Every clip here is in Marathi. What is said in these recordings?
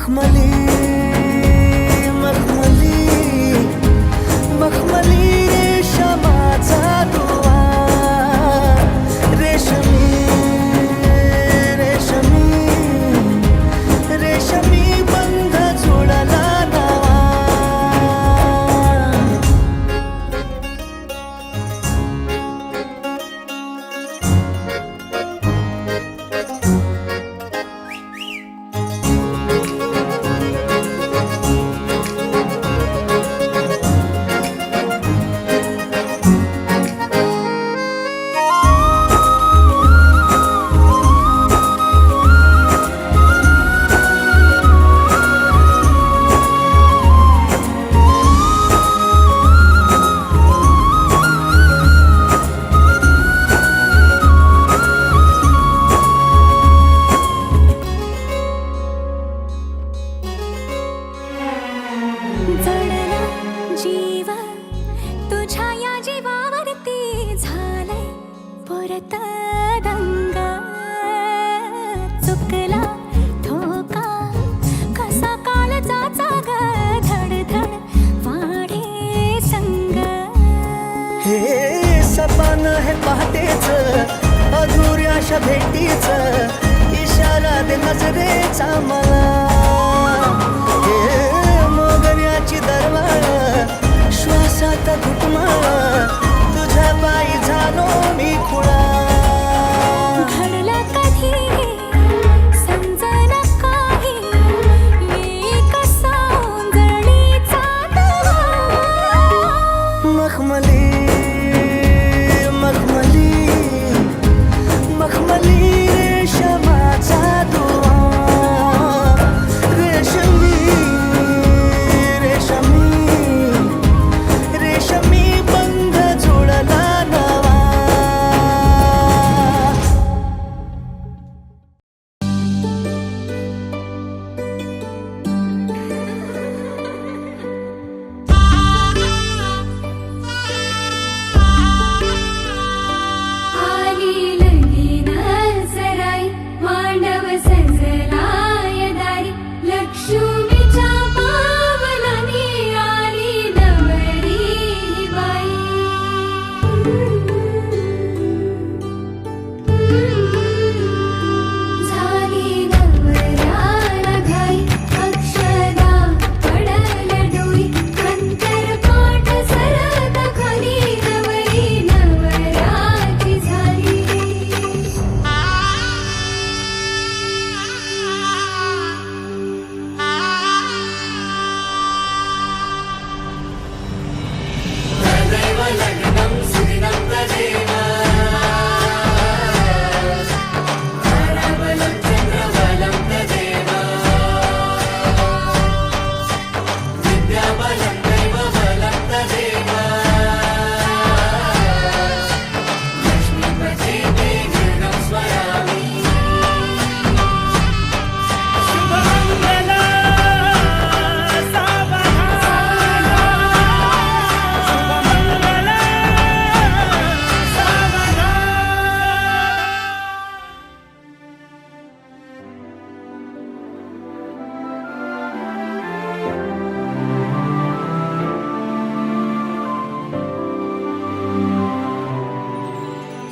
मखमली मखमली मखमली रेशमाचा दुवा रेशमी रेशमी रेशमी बंध जुळला नवा जडला जीव तुझ्या या जीवावरती झालंय परत दंग चुकला ठोका कसा काळजाचा ग धडधड वाढे संग हे सपान हे पहाटेच अधुऱ्याशा भेटीच इशारा दे नजरेचा मला हे मोगऱ्याची दरवाळ श्वासात घुटमाळ तुझ्या पायी झालो मी खुळा घडलं कधी समजन काही एक सौंदर्याचा तवा मखमली मखमली मखमली रेशमाचा दुवा रेशमी रेशमी रेशमी बंध जुळला नवा आली लगीन सराई मांडव सजलाय दारी लक्ष्मीच्या पावलानी आली नवरी बाई झाली नवऱ्याला घाई अक्षरा पडल डोई अंतरपाठ सरत खाली नवरी नवराची झाली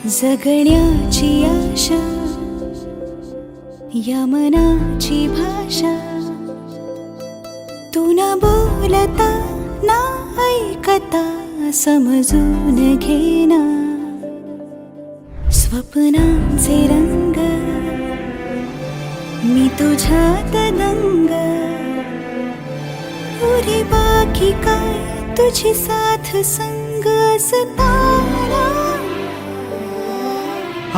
जगण्याची आशा या मनाची भाषा तू न बोलता ना ऐकता समजून घेना स्वप्नांचे रंग मी तुझ्यात दंग पुरी बाकी काय तुझी साथ संग असताना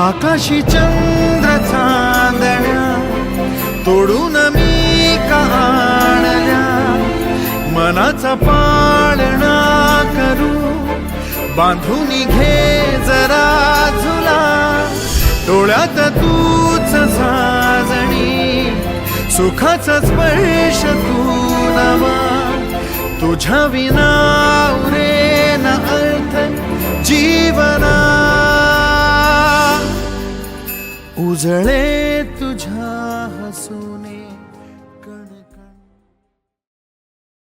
आकाशी चंद्र चांदण्या तोडून मी का आणल्या मनाचा पाळणा करू बांधून घे जरा झुला डोळ्यात तूच साजणी सुखाचा स्पर्श तू नवा तुझ्या विना उरेन अर्थ जीवना उजळे